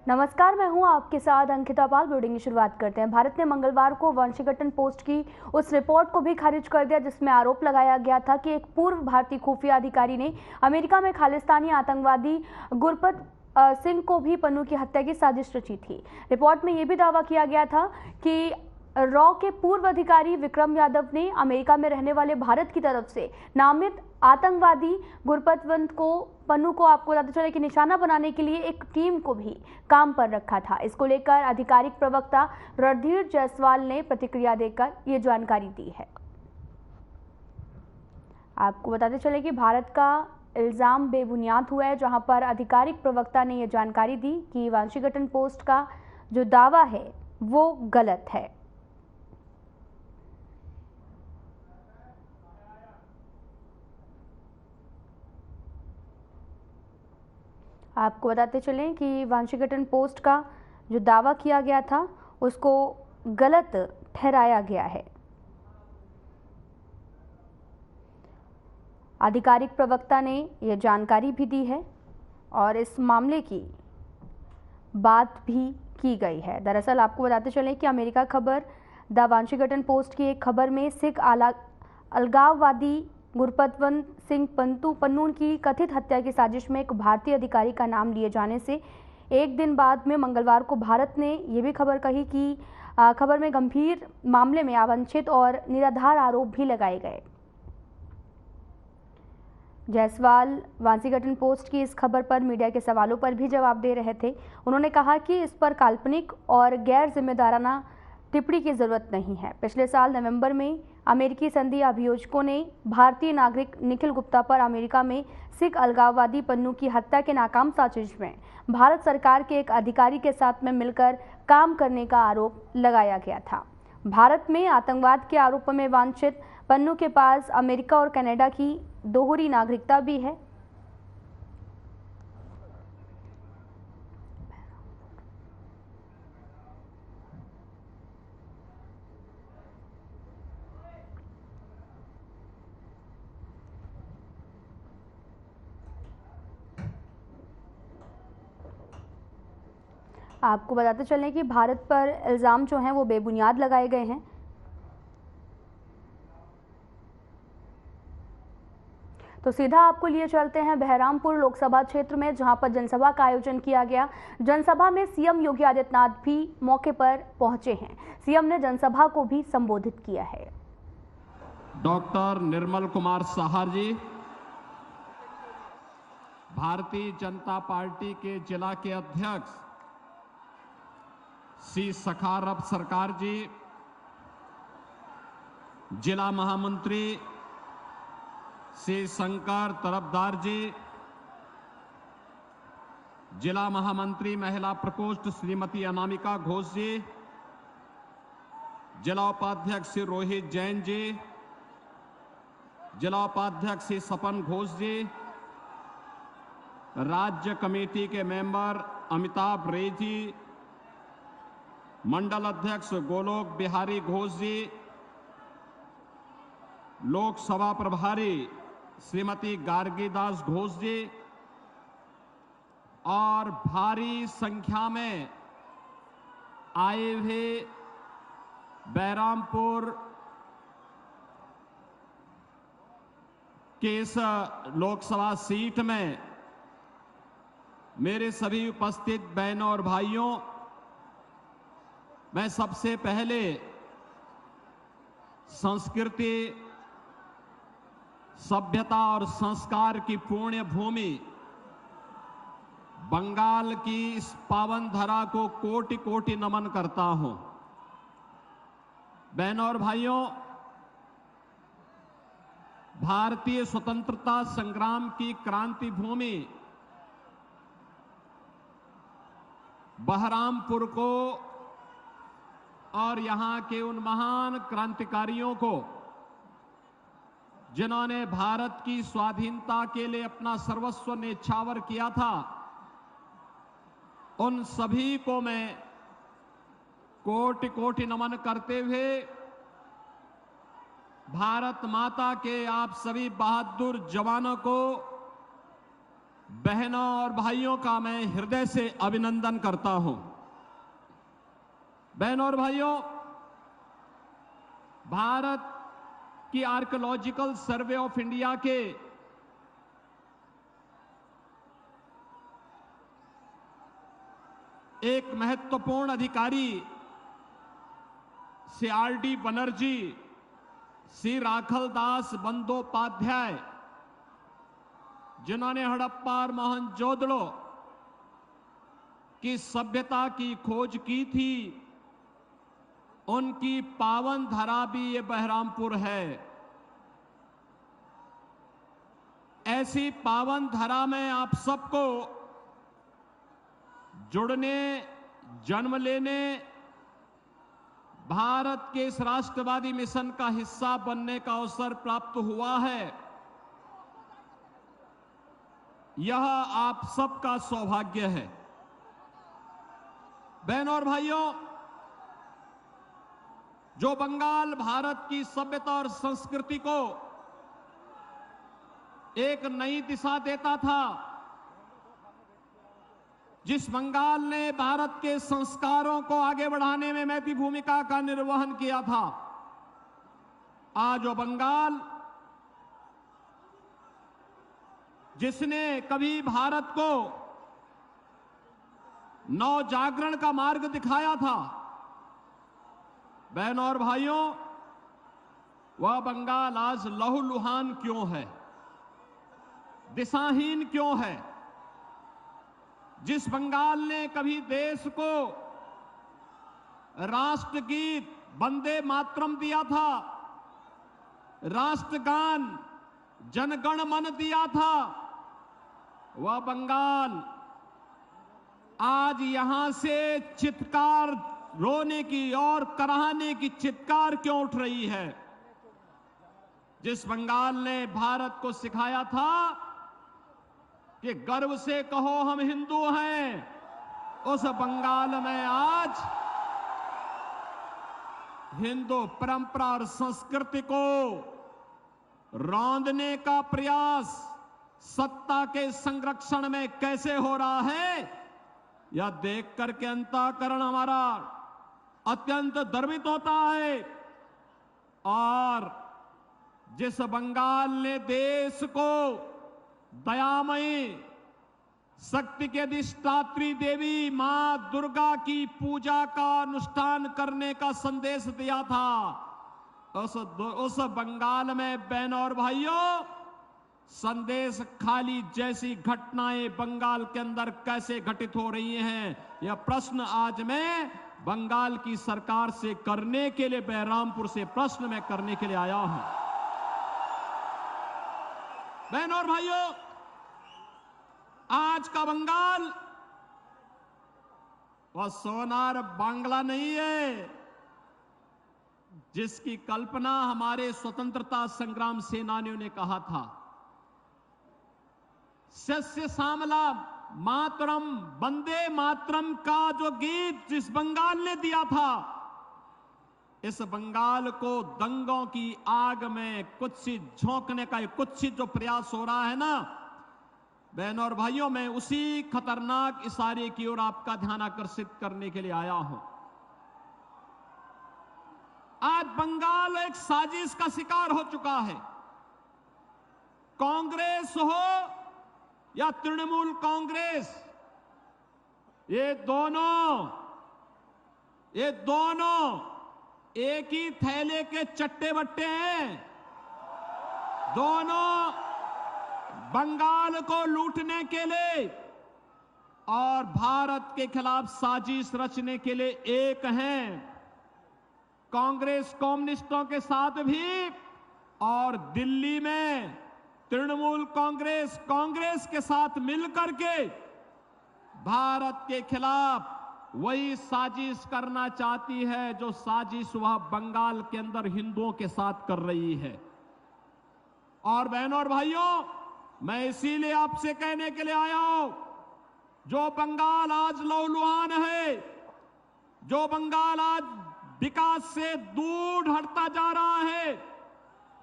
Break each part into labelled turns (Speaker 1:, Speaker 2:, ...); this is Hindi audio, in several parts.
Speaker 1: नमस्कार, मैं हूं आपके साथ अंकिता पाल। ब्रीडिंग की शुरुआत करते हैं। भारत ने मंगलवार को वाशिंगटन पोस्ट की उस रिपोर्ट को भी खारिज कर दिया जिसमें आरोप लगाया गया था कि एक पूर्व भारतीय खुफिया अधिकारी ने अमेरिका में खालिस्तानी आतंकवादी गुरपत सिंह को भी पन्नू की हत्या की साजिश रची थी। रिपोर्ट में यह भी दावा किया गया था कि रॉ के पूर्व अधिकारी विक्रम यादव ने अमेरिका में रहने वाले भारत की तरफ से नामित आतंकवादी गुरपतवंत को पन्नू को आपको बताते चले कि निशाना बनाने के लिए एक टीम को भी काम पर रखा था। इसको लेकर आधिकारिक प्रवक्ता रणधीर जायसवाल ने प्रतिक्रिया देकर ये जानकारी दी है। आपको बताते चले कि भारत का इल्जाम बेबुनियाद हुआ है, जहां पर आधिकारिक प्रवक्ता ने यह जानकारी दी कि वाशिंगटन पोस्ट का जो दावा है वो गलत है। आपको बताते चलें कि वाशिंगटन पोस्ट का जो दावा किया गया था उसको गलत ठहराया गया है। आधिकारिक प्रवक्ता ने यह जानकारी भी दी है और इस मामले की बात भी की गई है। दरअसल आपको बताते चलें कि अमेरिका खबर द वाशिंगटन पोस्ट की एक खबर में सिख अलगाववादी गुरपतवंत सिंह पन्नू की कथित हत्या की साजिश में एक भारतीय अधिकारी का नाम लिए जाने से एक दिन बाद में मंगलवार को भारत ने यह भी खबर कही कि खबर में गंभीर मामले में अवांछित और निराधार आरोप भी लगाए गए। जायसवाल वाशिंगटन पोस्ट की इस खबर पर मीडिया के सवालों पर भी जवाब दे रहे थे। उन्होंने कहा कि इस पर काल्पनिक और गैर जिम्मेदाराना टिप्पणी की जरूरत नहीं है। पिछले साल नवंबर में अमेरिकी संधि अभियोजकों ने भारतीय नागरिक निखिल गुप्ता पर अमेरिका में सिख अलगाववादी पन्नू की हत्या के नाकाम साजिश में भारत सरकार के एक अधिकारी के साथ में मिलकर काम करने का आरोप लगाया गया था। भारत में आतंकवाद के आरोपों में वांछित पन्नू के पास अमेरिका और कनाडा की दोहरी नागरिकता भी है। आपको बताते चलें कि भारत पर इल्ज़ाम जो हैं वो बेबुनियाद लगाए गए हैं। तो सीधा आपको लिए चलते हैं बहरामपुर लोकसभा क्षेत्र में, जहां पर जनसभा का आयोजन किया गया। जनसभा में सीएम योगी आदित्यनाथ भी मौके पर पहुंचे हैं। सीएम ने जनसभा को भी संबोधित किया है।
Speaker 2: डॉक्टर निर्मल कुमार साहा जी, भारतीय जनता पार्टी के जिला के अध्यक्ष सी सखारब सरकार जी, जिला महामंत्री श्री शंकर तरफदार जी, जिला महामंत्री महिला प्रकोष्ठ श्रीमती अनामिका घोष जी, जिला उपाध्यक्ष श्री रोहित जैन जी, जिला उपाध्यक्ष श्री सपन घोष जी, राज्य कमेटी के मेंबर अमिताभ रे जी, मंडल अध्यक्ष गोलोक बिहारी घोष जी, लोकसभा प्रभारी श्रीमती गार्गी दास घोष जी और भारी संख्या में आए हुए बहरामपुर के इस लोकसभा सीट में मेरे सभी उपस्थित बहनों और भाइयों, मैं सबसे पहले संस्कृति, सभ्यता और संस्कार की पुण्य भूमि बंगाल की इस पावन धरा को कोटि कोटि नमन करता हूं। बहनों और भाइयों, भारतीय स्वतंत्रता संग्राम की क्रांति भूमि बहरामपुर को और यहां के उन महान क्रांतिकारियों को जिन्होंने भारत की स्वाधीनता के लिए अपना सर्वस्व न्यौछावर किया था, उन सभी को मैं कोटि कोटि नमन करते हुए भारत माता के आप सभी बहादुर जवानों को बहनों और भाइयों का मैं हृदय से अभिनंदन करता हूं। बहनों और भाइयों, भारत की आर्कियोलॉजिकल सर्वे ऑफ इंडिया के एक महत्वपूर्ण अधिकारी श्री आर.डी. बनर्जी, श्री राखलदास बंदोपाध्याय, जिन्होंने हड़प्पा और मोहनजोदड़ो की सभ्यता की खोज की थी, उनकी पावन धरा भी ये बहरामपुर है। ऐसी पावन धरा में आप सबको जुड़ने, जन्म लेने, भारत के इस राष्ट्रवादी मिशन का हिस्सा बनने का अवसर प्राप्त हुआ है। यह आप सबका सौभाग्य है। बहनों और भाइयों, जो बंगाल भारत की सभ्यता और संस्कृति को एक नई दिशा देता था, जिस बंगाल ने भारत के संस्कारों को आगे बढ़ाने में महती भूमिका का निर्वहन किया था, आज वो बंगाल जिसने कभी भारत को नवजागरण का मार्ग दिखाया था, बहनों और भाइयों, वह बंगाल आज लहूलुहान क्यों है, दिशाहीन क्यों है? जिस बंगाल ने कभी देश को राष्ट्रगीत वंदे मातरम दिया था, राष्ट्रगान जनगण मन दिया था, वह बंगाल आज यहां से चित्कार, रोने की और कराहने की चित्कार क्यों उठ रही है? जिस बंगाल ने भारत को सिखाया था कि गर्व से कहो हम हिंदू हैं, उस बंगाल में आज हिंदू परंपरा और संस्कृति को रौंदने का प्रयास सत्ता के संरक्षण में कैसे हो रहा है, यह देख करके अंतःकरण हमारा अत्यंत द्रवित होता है। और जिस बंगाल ने देश को दयामयी शक्ति के अधिष्ठात्री देवी मां दुर्गा की पूजा का अनुष्ठान करने का संदेश दिया था, उस बंगाल में बहनों और भाइयों, संदेश खाली जैसी घटनाएं बंगाल के अंदर कैसे घटित हो रही हैं, यह प्रश्न आज मैं बंगाल की सरकार से करने के लिए, बहरामपुर से प्रश्न मैं करने के लिए आया हूं। बहनों और भाइयों, आज का बंगाल वह सोनार बांग्ला नहीं है जिसकी कल्पना हमारे स्वतंत्रता संग्राम सेनानियों ने कहा था। सस्य श्यामला मातरम, वंदे मातरम का जो गीत जिस बंगाल ने दिया था, इस बंगाल को दंगों की आग में कुत्सित झोंकने का कुत्सित जो प्रयास हो रहा है ना, बहनों और भाइयों, मैं उसी खतरनाक इशारे की ओर आपका ध्यान आकर्षित करने के लिए आया हूं। आज बंगाल एक साजिश का शिकार हो चुका है। कांग्रेस हो या तृणमूल कांग्रेस, ये दोनों एक ही थैले के चट्टे बट्टे हैं। दोनों बंगाल को लूटने के लिए और भारत के खिलाफ साजिश रचने के लिए एक हैं। कांग्रेस कम्युनिस्टों के साथ भी और दिल्ली में तृणमूल कांग्रेस के साथ मिलकर के भारत के खिलाफ वही साजिश करना चाहती है जो साजिश वह बंगाल के अंदर हिंदुओं के साथ कर रही है। और बहनों और भाइयों, मैं इसीलिए आपसे कहने के लिए आया हूं, जो बंगाल आज लहूलुहान है, जो बंगाल आज विकास से दूर हटता जा रहा है,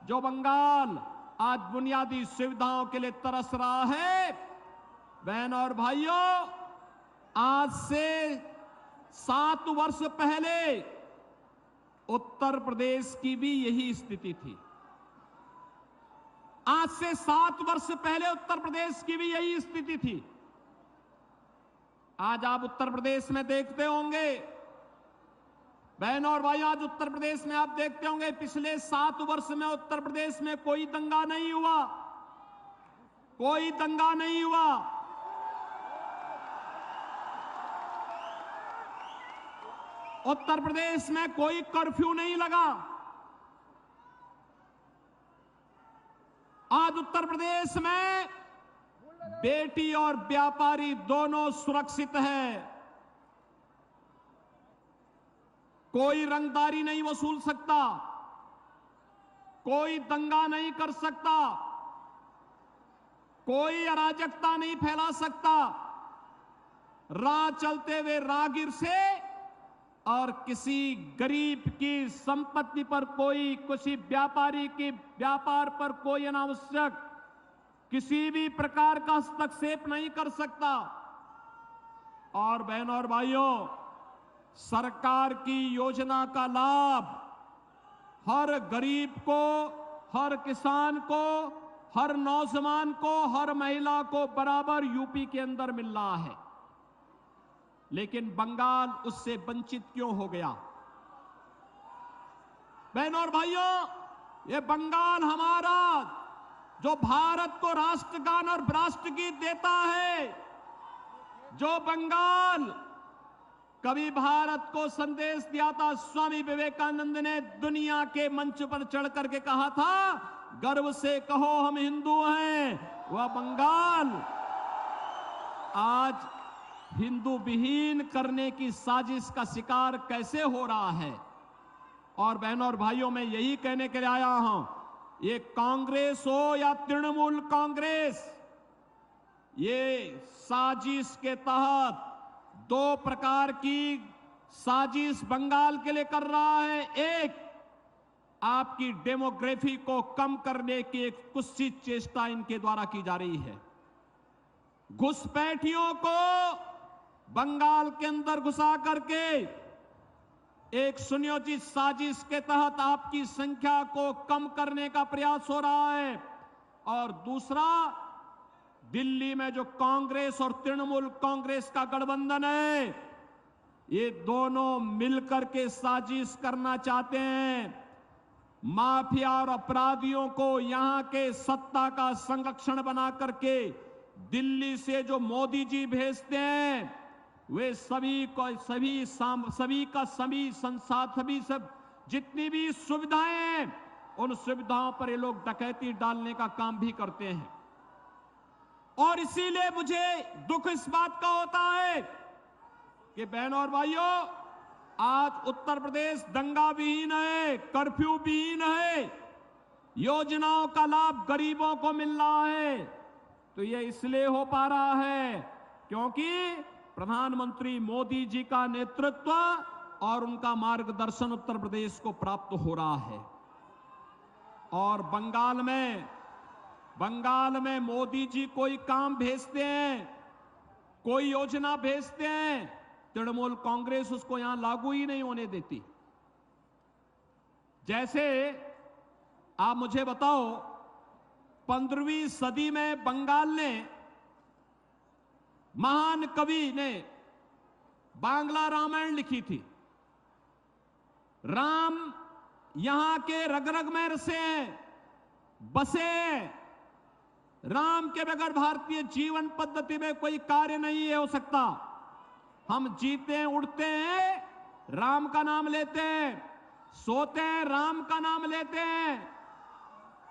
Speaker 2: जो बंगाल आज बुनियादी सुविधाओं के लिए तरस रहा है, बहन और भाइयों, आज से 7 वर्ष पहले उत्तर प्रदेश की भी यही स्थिति थी। आज से 7 वर्ष पहले उत्तर प्रदेश की भी यही स्थिति थी। आज आप उत्तर प्रदेश में देखते होंगे, बहनों और भाइयों, आज उत्तर प्रदेश में आप देखते होंगे पिछले 7 वर्ष में उत्तर प्रदेश में कोई दंगा नहीं हुआ, कोई दंगा नहीं हुआ। उत्तर प्रदेश में कोई कर्फ्यू नहीं लगा। आज उत्तर प्रदेश में बेटी और व्यापारी दोनों सुरक्षित है। कोई रंगदारी नहीं वसूल सकता, कोई दंगा नहीं कर सकता, कोई अराजकता नहीं फैला सकता। राह चलते हुए राहगीर से और किसी गरीब की संपत्ति पर कोई, किसी व्यापारी के व्यापार पर कोई अनावश्यक किसी भी प्रकार का हस्तक्षेप नहीं कर सकता। और बहनों और भाइयों, सरकार की योजना का लाभ हर गरीब को, हर किसान को, हर नौजवान को, हर महिला को बराबर यूपी के अंदर मिल रहा है। लेकिन बंगाल उससे वंचित क्यों हो गया? बहनों और भाइयों, ये बंगाल हमारा, जो भारत को राष्ट्रगान और राष्ट्रगीत देता है, जो बंगाल कभी भारत को संदेश दिया था, स्वामी विवेकानंद ने दुनिया के मंच पर चढ़ करके कहा था, गर्व से कहो हम हिंदू हैं, वह बंगाल आज हिंदू विहीन करने की साजिश का शिकार कैसे हो रहा है। और बहनों और भाइयों, मैं यही कहने के लिए आया हूं, ये कांग्रेस हो या तृणमूल कांग्रेस, ये साजिश के तहत 2 प्रकार की साजिश बंगाल के लिए कर रहा है। एक, आपकी डेमोग्राफी को कम करने की एक कुत्सित चेष्टा इनके द्वारा की जा रही है। घुसपैठियों को बंगाल के अंदर घुसा करके एक सुनियोजित साजिश के तहत आपकी संख्या को कम करने का प्रयास हो रहा है। और दूसरा, दिल्ली में जो कांग्रेस और तृणमूल कांग्रेस का गठबंधन है, ये दोनों मिलकर के साजिश करना चाहते हैं। माफिया और अपराधियों को यहां के सत्ता का संरक्षण बना करके दिल्ली से जो मोदी जी भेजते हैं, वे सभी सब जितनी भी सुविधाएं हैं, उन सुविधाओं पर ये लोग डकैती डालने का काम भी करते हैं। और इसीलिए मुझे दुख इस बात का होता है कि बहनों और भाइयों, आज उत्तर प्रदेश दंगा विहीन है, कर्फ्यू विहीन है, योजनाओं का लाभ गरीबों को मिल रहा है। तो ये इसलिए हो पा रहा है क्योंकि प्रधानमंत्री मोदी जी का नेतृत्व और उनका मार्गदर्शन उत्तर प्रदेश को प्राप्त हो रहा है। और बंगाल में मोदी जी कोई काम भेजते हैं, कोई योजना भेजते हैं, तृणमूल कांग्रेस उसको यहां लागू ही नहीं होने देती। जैसे आप मुझे बताओ, 15वीं सदी में बंगाल ने, महान कवि ने बांग्ला रामायण लिखी थी। राम यहां के रग रग में रसे हैं, बसे हैं। राम के बगैर भारतीय जीवन पद्धति में कोई कार्य नहीं हो सकता। हम जीते हैं, उठते हैं, राम का नाम लेते हैं, सोते हैं, राम का नाम लेते हैं।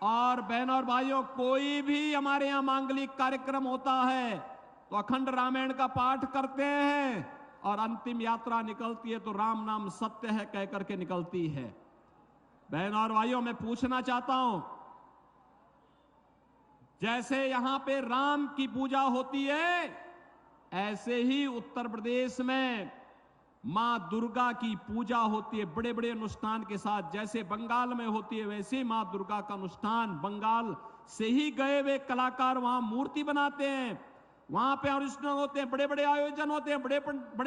Speaker 2: और बहनों और भाइयों, कोई भी हमारे यहां मांगलिक कार्यक्रम होता है तो अखंड रामायण का पाठ करते हैं, और अंतिम यात्रा निकलती है तो राम नाम सत्य है कह करके निकलती है। बहनों और भाइयों, मैं पूछना चाहता हूं, जैसे यहां पे राम की पूजा होती है, ऐसे ही उत्तर प्रदेश में मां दुर्गा की पूजा होती है, बड़े बड़े अनुष्ठान के साथ। जैसे बंगाल में होती है, वैसे ही मां दुर्गा का अनुष्ठान, बंगाल से ही गए हुए कलाकार वहां मूर्ति बनाते हैं, वहां पे अनुष्ठान होते हैं, बड़े बड़े आयोजन होते हैं, बड़े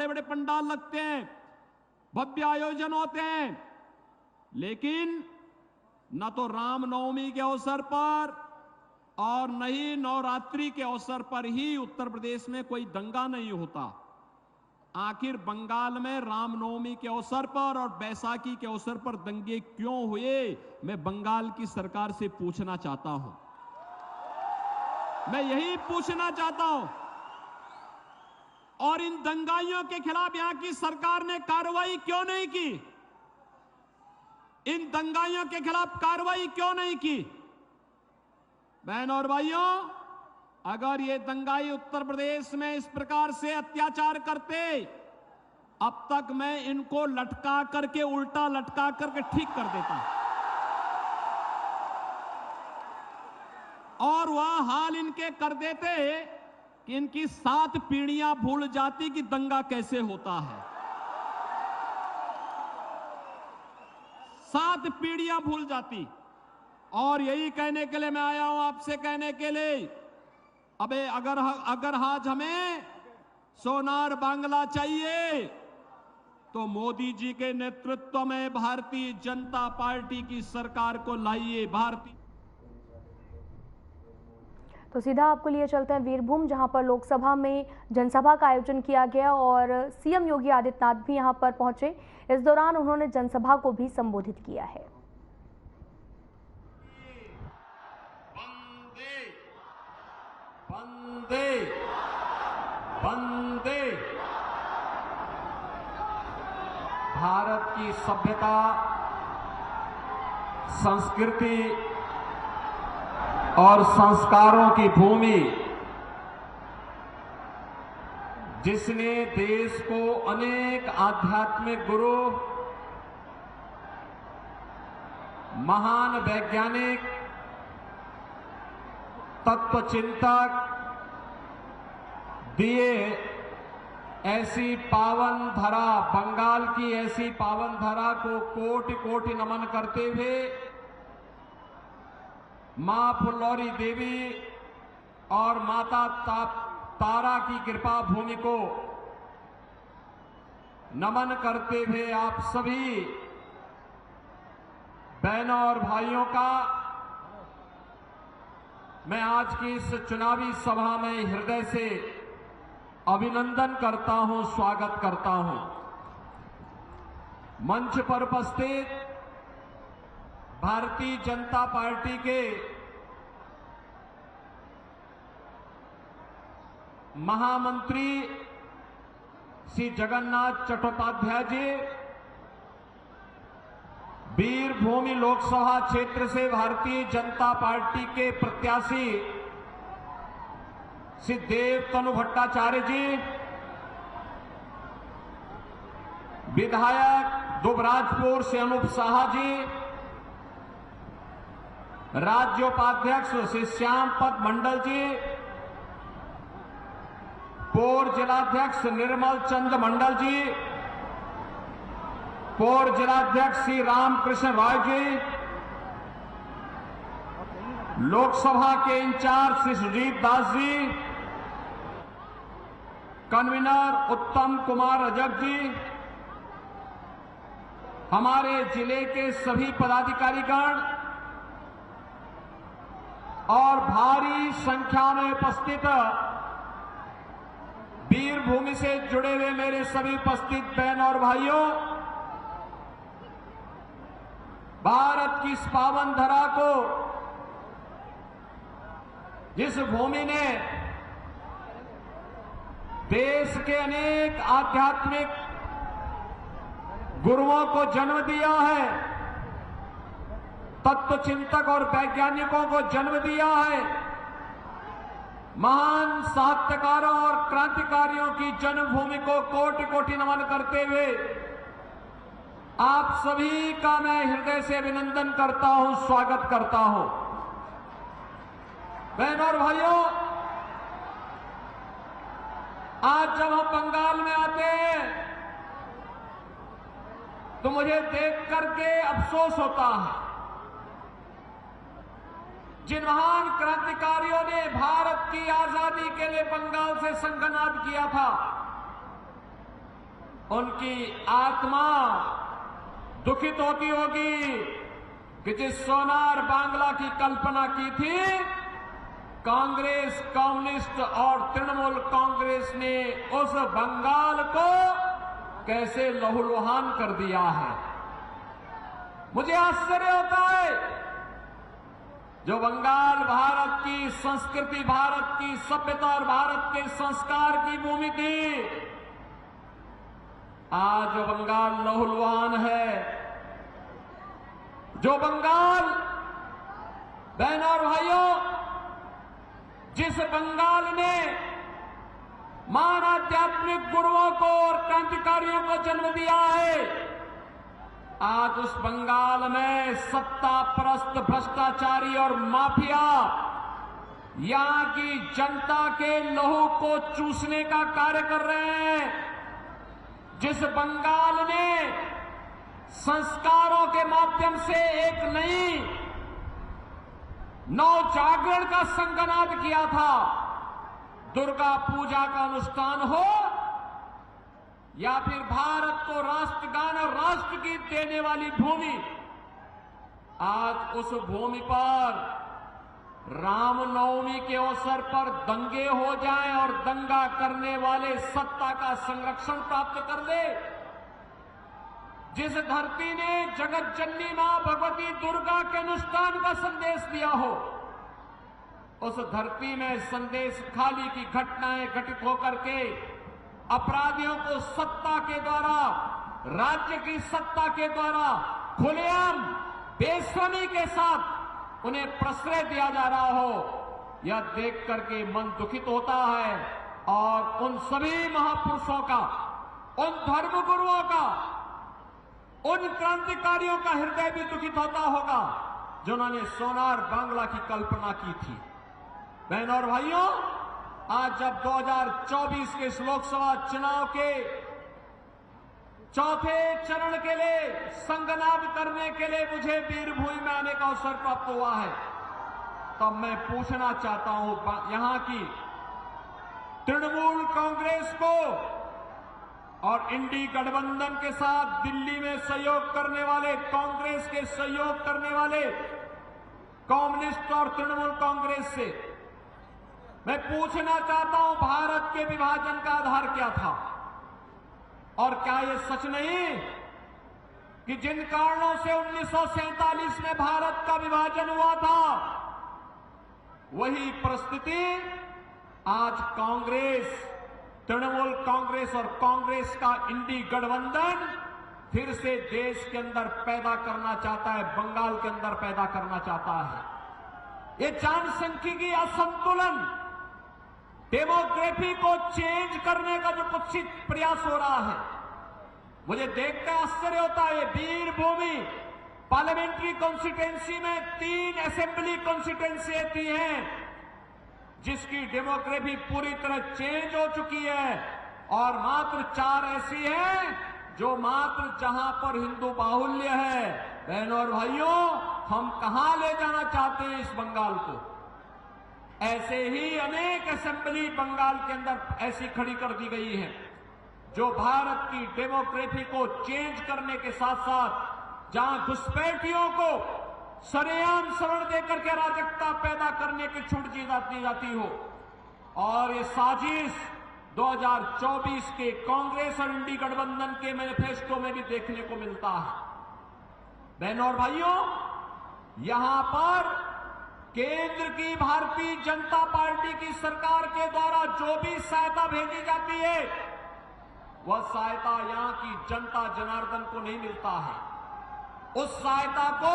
Speaker 2: बड़े पंडाल लगते हैं, भव्य आयोजन होते हैं, लेकिन न तो रामनवमी के अवसर पर और न ही नवरात्रि के अवसर पर ही उत्तर प्रदेश में कोई दंगा नहीं होता। आखिर बंगाल में रामनवमी के अवसर पर और बैसाखी के अवसर पर दंगे क्यों हुए, मैं बंगाल की सरकार से पूछना चाहता हूं। मैं यही पूछना चाहता हूं। और इन दंगाइयों के खिलाफ यहां की सरकार ने कार्रवाई क्यों नहीं की? इन दंगाइयों के खिलाफ कार्रवाई क्यों नहीं की? बहनों और भाइयों, अगर ये दंगाई उत्तर प्रदेश में इस प्रकार से अत्याचार करते, अब तक मैं इनको लटका करके, उल्टा लटका करके ठीक कर देता। और वह हाल इनके कर देते कि इनकी 7 पीढ़ियां भूल जाती कि दंगा कैसे होता है। 7 पीढ़ियां भूल जाती। और यही कहने के लिए मैं आया हूं, आपसे कहने के लिए, अबे अगर आज हमें सोनार बांग्ला चाहिए तो मोदी जी के नेतृत्व में भारतीय जनता पार्टी की सरकार को लाइए।
Speaker 1: तो सीधा आपको लिए चलते हैं वीरभूम, जहां पर लोकसभा में जनसभा का आयोजन किया गया और सीएम योगी आदित्यनाथ भी यहां पर पहुंचे। इस दौरान उन्होंने जनसभा को भी संबोधित किया है।
Speaker 2: वंदे वंदे भारत की सभ्यता, संस्कृति और संस्कारों की भूमि, जिसने देश को अनेक आध्यात्मिक गुरु, महान वैज्ञानिक, तत्वचिंतक दिए, ऐसी पावन धरा, बंगाल की ऐसी पावन धरा को कोटि कोटि नमन करते हुए मां फुल्लौरी देवी और माता तारा की कृपा भूमि को नमन करते हुए आप सभी बहनों और भाइयों का मैं आज की इस चुनावी सभा में हृदय से अभिनंदन करता हूं, स्वागत करता हूं। मंच पर उपस्थित भारतीय जनता पार्टी के महामंत्री श्री जगन्नाथ चट्टोपाध्याय जी, वीरभूमि लोकसभा क्षेत्र से भारतीय जनता पार्टी के प्रत्याशी श्री देवतनु भट्टाचार्य जी, विधायक दुबराजपुर से अनूप साहा जी, राज्योपाध्यक्ष श्री श्यामपद मंडल जी, पूर्व जिलाध्यक्ष निर्मल चंद मंडल जी, पूर्व जिलाध्यक्ष श्री रामकृष्ण राय जी, लोकसभा के इंचार्ज श्री सुजीत दास जी, कन्वीनर उत्तम कुमार रजक जी, हमारे जिले के सभी पदाधिकारीगण और भारी संख्या में उपस्थित वीरभूमि से जुड़े हुए मेरे सभी उपस्थित बहन और भाइयों, भारत की इस पावन धरा को, जिस भूमि ने देश के अनेक आध्यात्मिक गुरुओं को जन्म दिया है, तत्वचिंतक और वैज्ञानिकों को जन्म दिया है, महान साहित्यकारों और क्रांतिकारियों की जन्मभूमि को कोटि कोटि नमन करते हुए आप सभी का मैं हृदय से अभिनंदन करता हूं, स्वागत करता हूं। बहनों और भाइयों, आज जब हम बंगाल में आते हैं तो मुझे देख करके अफसोस होता है। जिन महान क्रांतिकारियों ने भारत की आजादी के लिए बंगाल से संघनाद किया था, उनकी आत्मा दुखित होती होगी कि जिस सोनार बांग्ला की कल्पना की थी, कांग्रेस, कम्युनिस्ट और तृणमूल कांग्रेस ने उस बंगाल को कैसे लहूलुहान कर दिया है। मुझे आश्चर्य होता है, जो बंगाल भारत की संस्कृति, भारत की सभ्यता और भारत के संस्कार की भूमि थी, आज जो बंगाल लहूलुहान है, जो बंगाल, बहनों और भाइयों, जिस बंगाल ने महान आध्यात्मिक गुरुओं को और क्रांतिकारियों को जन्म दिया है, आज उस बंगाल में सत्ता परस्त भ्रष्टाचारी और माफिया यहां की जनता के लहू को चूसने का कार्य कर रहे हैं। जिस बंगाल ने संस्कारों के माध्यम से एक नई नवजागरण का संघनाद किया था, दुर्गा पूजा का अनुष्ठान हो या फिर भारत को राष्ट्रगान और राष्ट्रगीत देने वाली भूमि, आज उस भूमि पर रामनवमी के अवसर पर दंगे हो जाएं और दंगा करने वाले सत्ता का संरक्षण प्राप्त कर ले। जिस धरती ने जगत जननी मां भगवती दुर्गा के अनुष्ठान का संदेश दिया हो, उस धरती में संदेश खाली की घटनाएं घटित होकर के अपराधियों को सत्ता के द्वारा, राज्य की सत्ता के द्वारा खुलेआम बेशर्मी के साथ उन्हें प्रश्रय दिया जा रहा हो, यह देख करके मन दुखित होता है। और उन सभी महापुरुषों का, उन धर्मगुरुओं का, उन क्रांतिकारियों का हृदय भी दुखित होता होगा जिन्होंने सोनार बांग्ला की कल्पना की थी। बहनों और भाइयों, आज जब 2024 के इस लोकसभा चुनाव के चौथे चरण के लिए संघनाद करने के लिए मुझे वीरभूमि में आने का अवसर प्राप्त हुआ है, तब मैं पूछना चाहता हूं यहां की तृणमूल कांग्रेस को और इंडी गठबंधन के साथ दिल्ली में सहयोग करने वाले, कांग्रेस के सहयोग करने वाले कम्युनिस्ट और तृणमूल कांग्रेस से मैं पूछना चाहता हूं, भारत के विभाजन का आधार क्या था? और क्या यह सच नहीं कि जिन कारणों से 1947 में भारत का विभाजन हुआ था, वही परिस्थिति आज कांग्रेस, तृणमूल कांग्रेस और कांग्रेस का इंडी गठबंधन फिर से देश के अंदर पैदा करना चाहता है, बंगाल के अंदर पैदा करना चाहता है। ये जनसांख्यिकी असंतुलन, डेमोग्राफी को चेंज करने का जो कुत्सित प्रयास हो रहा है, मुझे देखकर आश्चर्य होता है। वीरभूमि पार्लियामेंट्री कॉन्स्टिट्यूंसी में 3 असेंबली कॉन्स्टिट्यूंसी आती हैं, जिसकी डेमोग्राफी पूरी तरह चेंज हो चुकी है, और मात्र 4 ऐसी हैं जो मात्र जहां पर हिंदू बाहुल्य है। बहनों और भाइयों, हम कहां ले जाना चाहते हैं इस बंगाल को? ऐसे ही अनेक असेंबली बंगाल के अंदर ऐसी खड़ी कर दी गई है जो भारत की डेमोग्राफी को चेंज करने के साथ साथ जहां घुसपैठियों को सरेआम शरण देकर के अराजकता पैदा करने की छूट दी जाती हो। और ये साजिश 2024 के कांग्रेस और इंडी गठबंधन के मैनिफेस्टो में भी देखने को मिलता है। बहनों और भाइयों, यहां पर केंद्र की भारतीय जनता पार्टी की सरकार के द्वारा जो भी सहायता भेजी जाती है, वह सहायता यहां की जनता जनार्दन को नहीं मिलता है। उस सहायता को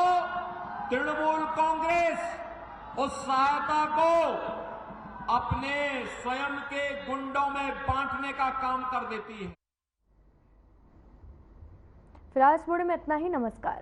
Speaker 2: तृणमूल कांग्रेस, उस सहायता को अपने स्वयं के गुंडों में बांटने का काम कर देती है।
Speaker 1: फिलहाल इस वीडियो में इतना ही। नमस्कार।